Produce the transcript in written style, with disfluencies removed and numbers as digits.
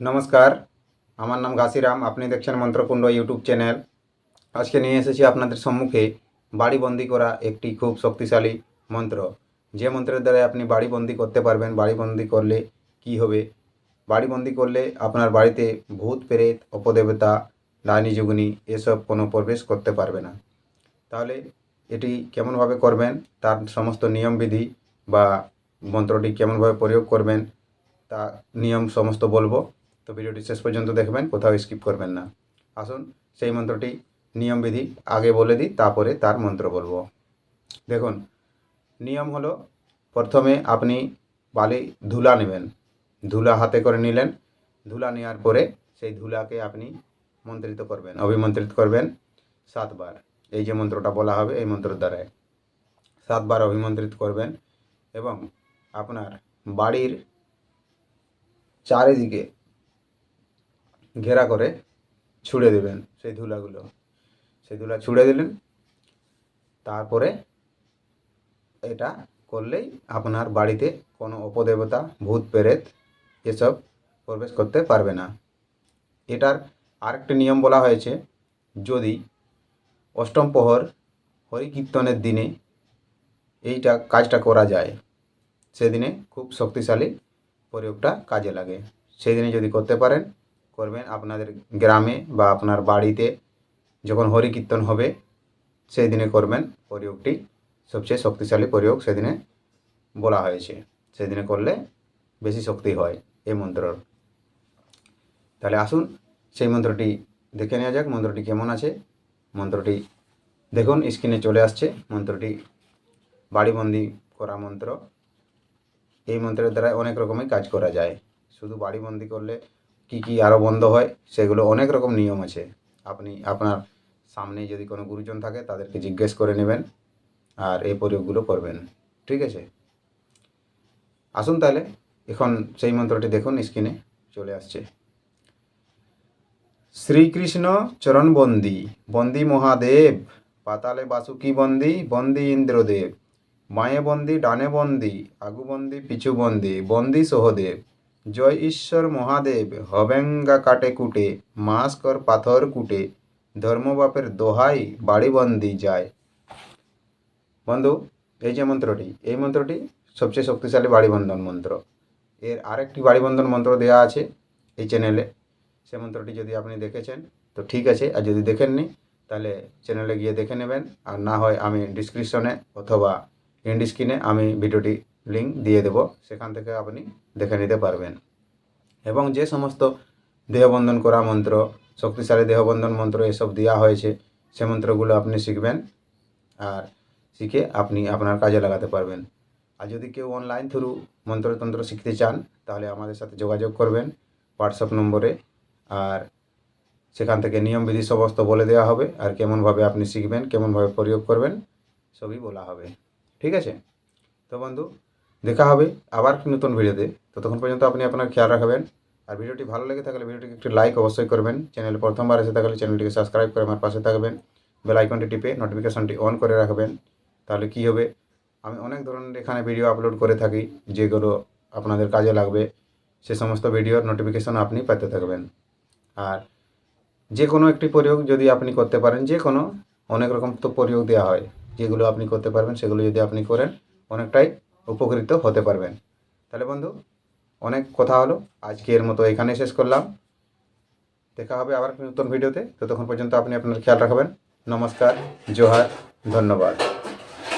নমস্কার, আমার নাম ঘাসিরাম। আপনি দেখছেন মন্ত্রকুণ্ড ইউটিউব চ্যানেল। আজকে নিয়ে এসেছি আপনাদের সম্মুখে বাড়িবন্দি করা একটি খুব শক্তিশালী মন্ত্র, যে মন্ত্রের দ্বারা আপনি বাড়িবন্দি করতে পারবেন। বাড়িবন্দি করলে কি হবে? বাড়িবন্দি করলে আপনার বাড়িতে ভূত প্রেত অপদেবতা ডাইনি যুগনি এসব কোনো প্রবেশ করতে পারবে না। তাহলে এটি কেমনভাবে করবেন, তার সমস্ত নিয়মবিধি বা মন্ত্রটি কেমনভাবে প্রয়োগ করবেন তা নিয়ম সমস্ত বলবো। তো ভিডিওটি শেষ পর্যন্ত দেখবেন, কোথাও স্কিপ করবেন না। আসুন সেই মন্ত্রটি নিয়মবিধি আগে বলে দিই, তারপরে তার মন্ত্র বলবো। দেখুন, নিয়ম হলো, প্রথমে আপনি বালি ধুলা নেবেন। ধুলা হাতে করে নিলেন। ধুলা নেওয়ার পরে সেই ধুলাকে আপনি মন্ত্রিত করবেন, অভিমন্ত্রিত করবেন 7 বার। এই যে মন্ত্রটা বলা হবে এই মন্ত্রের দ্বারায় 7 বার অভিমন্ত্রিত করবেন এবং আপনার বাড়ির চারিদিকে ঘেরা করে ছুঁড়ে দেবেন সেই ধুলাগুলো। সেই ধুলা ছুঁড়ে দিলেন। তারপরে এটা করলেই আপনার বাড়িতে কোনো অপদেবতা ভূত প্রেত এসব প্রবেশ করতে পারবে না। এটার আরেকটি নিয়ম বলা হয়েছে, যদি অষ্টম প্রহর হরিকীর্তনের দিনে এইটা কাজটা করা যায়, সেদিনে খুব শক্তিশালী প্রয়োগটা কাজে লাগে। সেই দিনে যদি করতে পারেন, করবেন। আপনাদের গ্রামে বা আপনার বাড়িতে যখন হরিকীর্তন হবে সেই দিনে করবেন। প্রয়োগটি সবচেয়ে শক্তিশালী প্রয়োগ সেদিনে বলা হয়েছে। সেদিনে করলে বেশি শক্তি হয় এই মন্ত্রর। তাহলে আসুন সেই মন্ত্রটি দেখে নেওয়া যাক, মন্ত্রটি কেমন আছে। মন্ত্রটি দেখুন, স্ক্রিনে চলে আসছে। মন্ত্রটি বাড়িবন্দি করা মন্ত্র। এই মন্ত্রের দ্বারা অনেক রকমের কাজ করা যায়। শুধু বাড়িবন্দি করলে কি কি আরও বন্ধ হয়, সেগুলো অনেক রকম নিয়ম আছে। আপনি আপনার সামনে যদি কোনো গুরুজন থাকে তাদেরকে জিজ্ঞেস করে নেবেন আর এই প্রয়োগগুলো করবেন। ঠিক আছে, আসুন তাহলে এখন সেই মন্ত্রটি দেখুন, স্ক্রিনে চলে আসছে। শ্রীকৃষ্ণ চরণ বন্দি, বন্দি মহাদেব। পাতালে বাসুকি বন্দি, বন্দি ইন্দ্রদেব। বাঁয়ে বন্দি, ডানে বন্দি, আগু বন্দি, পিছু বন্দি, বন্দি সহদেব। জয় ঈশ্বর মহাদেব, হবেঙ্গা কাটে কুটে, মাস কর পাথর কুটে, ধর্মবাপের দোহাই বাড়িবন্দি যায়। বন্ধু, এই যে মন্ত্রটি, এই মন্ত্রটি সবচেয়ে শক্তিশালী বাড়িবন্ধন মন্ত্র। এর আরেকটি বাড়িবন্ধন মন্ত্র দেওয়া আছে এই চ্যানেলে। সে মন্ত্রটি যদি আপনি দেখেছেন তো ঠিক আছে, আর যদি দেখেননি তাহলে চ্যানেলে গিয়ে দেখে নেবেন। আর না হয় আমি ডিসক্রিপশনে অথবা এন্ড স্ক্রিনে আমি ভিডিওটি লিঙ্ক দিয়ে দেব, সেখান থেকে আপনি দেখে নিতে পারবেন। এবং যে সমস্ত দেহবন্ধন করা মন্ত্র, শক্তিশালী দেহবন্ধন মন্ত্র এসব দেওয়া হয়েছে, সে মন্ত্রগুলো আপনি শিখবেন আর শিখে আপনি আপনার কাজে লাগাতে পারবেন। আর যদি কেউ অনলাইন থ্রু মন্ত্রতন্ত্র শিখতে চান তাহলে আমাদের সাথে যোগাযোগ করবেন হোয়াটসঅ্যাপ নম্বরে। আর সেখান থেকে নিয়মবিধি সমস্ত বলে দেওয়া হবে, আর কেমনভাবে আপনি শিখবেন, কেমনভাবে প্রয়োগ করবেন সবই বলা হবে। ঠিক আছে, তো বন্ধু দেখা হবে আবার নতুন ভিডিওতে। ততক্ষণ পর্যন্ত আপনি আপনার খেয়াল রাখবেন। আর ভিডিওটি ভালো লেগে থাকলে ভিডিওটিকে একটি লাইক অবশ্যই করবেন। চ্যানেলে প্রথমবার এসে থাকলে চ্যানেলটিকে সাবস্ক্রাইব করে আমার পাশে থাকবেন। বেল আইকনটি টিপে নোটিফিকেশনটি অন করে রাখবেন। তাহলে কি হবে, আমি অনেক ধরনের এখানে ভিডিও আপলোড করে থাকি, যেগুলো আপনাদের কাজে লাগবে। সে সমস্ত ভিডিওর নোটিফিকেশন আপনি পেতে থাকবেন। আর যে কোনো একটি প্রয়োগ যদি আপনি করতে পারেন, যে কোনো অনেক রকম তো প্রয়োগ দেওয়া হয়, যেগুলো আপনি করতে পারবেন সেগুলো যদি আপনি করেন অনেকটাই উপকৃত হতে পারবেন। তাহলে বন্ধু, অনেক কথা হলো, আজকের মতো এখানে শেষ করলাম। দেখা হবে আবার নতুন ভিডিওতে। ততক্ষণ পর্যন্ত আপনি আপনার খেয়াল রাখবেন। নমস্কার, জোহার, ধন্যবাদ।